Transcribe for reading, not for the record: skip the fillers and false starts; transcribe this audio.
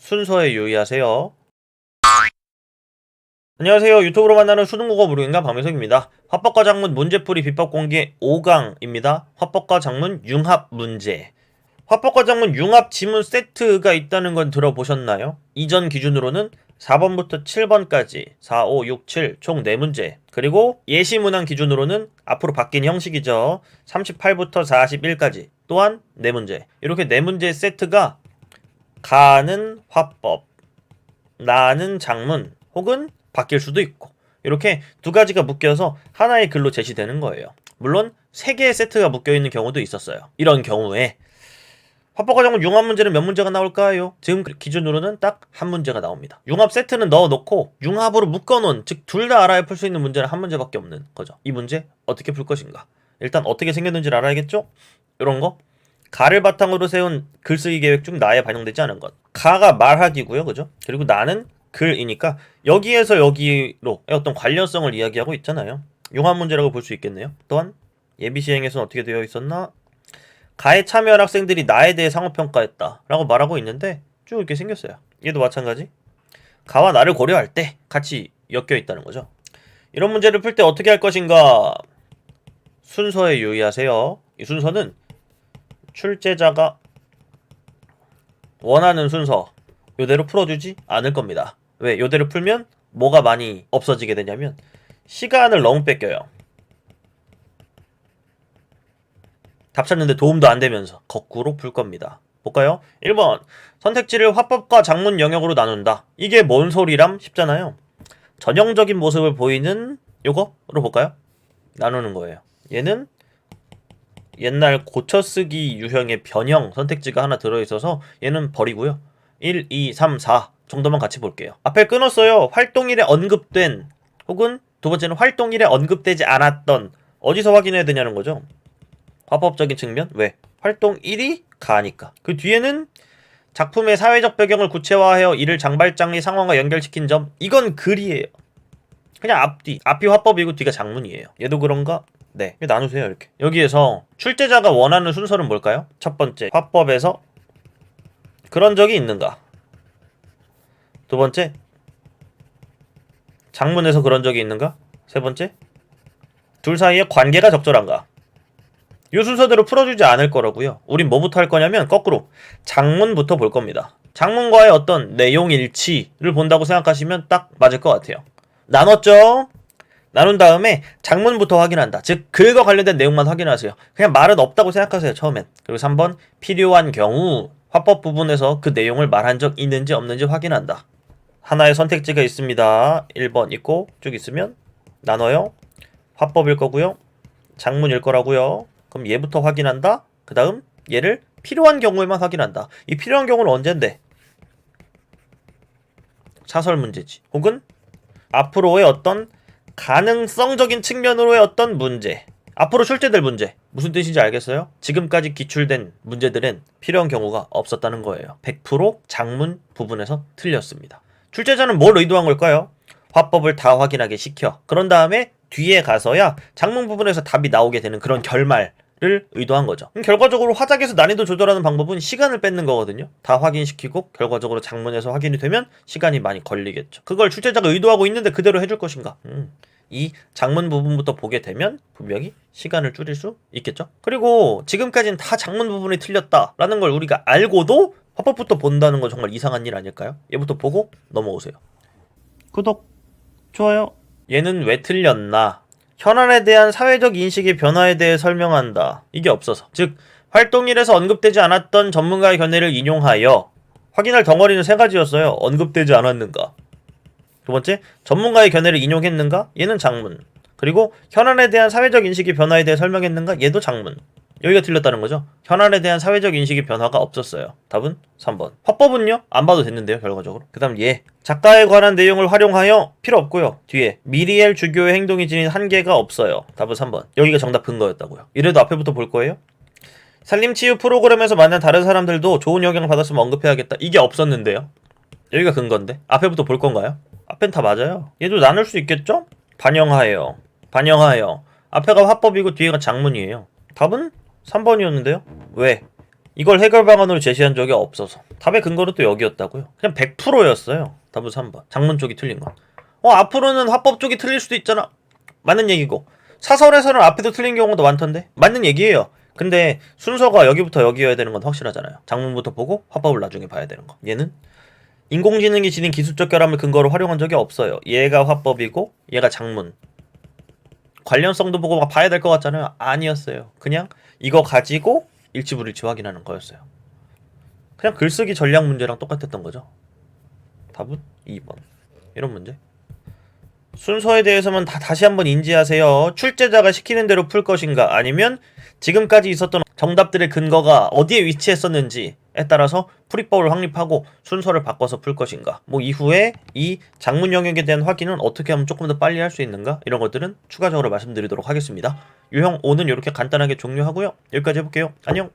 순서에 유의하세요. 안녕하세요. 유튜브로 만나는 수능국어 무료인간 박민석입니다. 화법과 작문 문제풀이 비법 공개 5강입니다. 화법과 작문 융합 문제. 화법과 작문 융합 지문 세트가 있다는 건 들어보셨나요? 이전 기준으로는 4번부터 7번까지 4, 5, 6, 7 총 4문제, 그리고 예시문항 기준으로는 앞으로 바뀐 형식이죠. 38부터 41까지 또한 4문제. 이렇게 4문제 세트가 가는 화법, 나는 작문, 혹은 바뀔 수도 있고, 이렇게 두 가지가 묶여서 하나의 글로 제시되는 거예요. 물론 3개의 세트가 묶여있는 경우도 있었어요. 이런 경우에 화법과 작문 융합 문제는 몇 문제가 나올까요? 지금 기준으로는 딱 한 문제가 나옵니다. 융합 세트는 넣어놓고 융합으로 묶어놓은, 즉 둘 다 알아야 풀 수 있는 문제는 한 문제밖에 없는 거죠. 이 문제 어떻게 풀 것인가? 일단 어떻게 생겼는지를 알아야겠죠? 이런 거, 가를 바탕으로 세운 글쓰기 계획 중 나에 반영되지 않은 것. 가가 말하기고요, 그죠? 그리고 나는 글이니까 여기에서 여기로 어떤 관련성을 이야기하고 있잖아요. 융합 문제라고 볼 수 있겠네요. 또한 예비 시행에서는 어떻게 되어 있었나? 가에 참여한 학생들이 나에 대해 상호평가했다 라고 말하고 있는데 쭉 이렇게 생겼어요. 얘도 마찬가지. 가와 나를 고려할 때 같이 엮여 있다는 거죠. 이런 문제를 풀 때 어떻게 할 것인가? 순서에 유의하세요. 이 순서는 출제자가 원하는 순서 요대로 풀어주지 않을 겁니다. 왜? 요대로 풀면 뭐가 많이 없어지게 되냐면 시간을 너무 뺏겨요. 답 찾는데 도움도 안 되면서 거꾸로 풀 겁니다. 볼까요? 1번 선택지를 화법과 작문 영역으로 나눈다. 이게 뭔 소리람 싶잖아요. 전형적인 모습을 보이는 요거로 볼까요? 나누는 거예요. 얘는 옛날 고쳐쓰기 유형의 변형 선택지가 하나 들어있어서 얘는 버리고요. 1, 2, 3, 4 정도만 같이 볼게요. 앞에 끊었어요. 활동일에 언급된, 혹은 두 번째는 활동일에 언급되지 않았던. 어디서 확인해야 되냐는 거죠. 화법적인 측면. 왜? 활동일이 가니까. 그 뒤에는 작품의 사회적 배경을 구체화하여 이를 장발장리 상황과 연결시킨 점. 이건 글이에요. 그냥 앞이 화법이고 뒤가 작문이에요. 얘도 그런가? 네, 나누세요. 이렇게. 여기에서 출제자가 원하는 순서는 뭘까요? 첫 번째, 화법에서 그런 적이 있는가? 두 번째, 작문에서 그런 적이 있는가? 세 번째, 둘 사이에 관계가 적절한가? 이 순서대로 풀어주지 않을 거라고요. 우린 뭐부터 할 거냐면 거꾸로 작문부터 볼 겁니다. 작문과의 어떤 내용 일치를 본다고 생각하시면 딱 맞을 것 같아요. 나눴죠? 나눈 다음에 작문부터 확인한다. 즉 글과 관련된 내용만 확인하세요. 그냥 말은 없다고 생각하세요, 처음엔. 그리고 3번 필요한 경우 화법 부분에서 그 내용을 말한 적 있는지 없는지 확인한다. 하나의 선택지가 있습니다. 1번 있고 쭉 있으면 나눠요. 화법일 거고요. 작문일 거라고요. 그럼 얘부터 확인한다. 그 다음 얘를 필요한 경우에만 확인한다. 이 필요한 경우는 언젠데? 사설 문제지. 혹은 앞으로의 어떤 가능성적인 측면으로의 어떤 문제, 앞으로 출제될 문제. 무슨 뜻인지 알겠어요? 지금까지 기출된 문제들은 필요한 경우가 없었다는 거예요. 100% 작문 부분에서 틀렸습니다. 출제자는 뭘 의도한 걸까요? 화법을 다 확인하게 시켜. 그런 다음에 뒤에 가서야 작문 부분에서 답이 나오게 되는 그런 결말을 의도한 거죠. 결과적으로 화작에서 난이도 조절하는 방법은 시간을 뺏는 거거든요. 다 확인시키고 결과적으로 작문에서 확인이 되면 시간이 많이 걸리겠죠. 그걸 출제자가 의도하고 있는데 그대로 해줄 것인가? 이 작문 부분부터 보게 되면 분명히 시간을 줄일 수 있겠죠. 그리고 지금까지는 다 작문 부분이 틀렸다라는 걸 우리가 알고도 화법부터 본다는 건 정말 이상한 일 아닐까요? 얘부터 보고 넘어오세요. 구독, 좋아요. 얘는 왜 틀렸나? 현안에 대한 사회적 인식의 변화에 대해 설명한다. 이게 없어서. 즉 활동일에서 언급되지 않았던 전문가의 견해를 인용하여. 확인할 덩어리는 3가지였어요. 언급되지 않았는가? 두 번째, 전문가의 견해를 인용했는가? 얘는 작문. 그리고 현안에 대한 사회적 인식의 변화에 대해 설명했는가? 얘도 작문. 여기가 틀렸다는 거죠. 현안에 대한 사회적 인식의 변화가 없었어요. 답은 3번. 화법은요? 안 봐도 됐는데요, 결과적으로. 그 다음 얘. 작가에 관한 내용을 활용하여. 필요 없고요. 뒤에 미리엘 주교의 행동이 지닌 한계가 없어요. 답은 3번. 여기가 정답 근거였다고요. 이래도 앞에부터 볼 거예요? 산림치유 프로그램에서 만난 다른 사람들도 좋은 영향을 받았으면 언급해야겠다. 이게 없었는데요. 여기가 근거인데 앞에부터 볼 건가요? 앞엔 다 맞아요. 얘도 나눌 수 있겠죠? 반영하여. 앞에가 화법이고 뒤에가 작문이에요. 답은 3번이었는데요? 왜? 이걸 해결 방안으로 제시한 적이 없어서 답의 근거는 또 여기였다고요. 그냥 100%였어요. 답은 3번. 장문 쪽이 틀린 건. 앞으로는 화법 쪽이 틀릴 수도 있잖아. 맞는 얘기고. 사설에서는 앞에도 틀린 경우도 많던데. 맞는 얘기예요. 근데 순서가 여기부터 여기여야 되는 건 확실하잖아요. 장문부터 보고 화법을 나중에 봐야 되는 거. 얘는 인공지능이 지닌 기술적 결함을 근거로 활용한 적이 없어요. 얘가 화법이고 얘가 장문. 관련성도 보고 막 봐야 될 것 같잖아요. 아니었어요. 그냥 이거 가지고 일치불일치 확인하는 거였어요. 그냥 글쓰기 전략 문제랑 똑같았던 거죠. 답은 2번. 이런 문제. 순서에 대해서만 다시 한번 인지하세요. 출제자가 시키는 대로 풀 것인가 아니면 지금까지 있었던 정답들의 근거가 어디에 위치했었는지에 따라서 풀이법을 확립하고 순서를 바꿔서 풀 것인가. 뭐 이후에 이 장문 영역에 대한 확인은 어떻게 하면 조금 더 빨리 할 수 있는가, 이런 것들은 추가적으로 말씀드리도록 하겠습니다. 유형 5는 이렇게 간단하게 종료하고요. 여기까지 해볼게요. 안녕.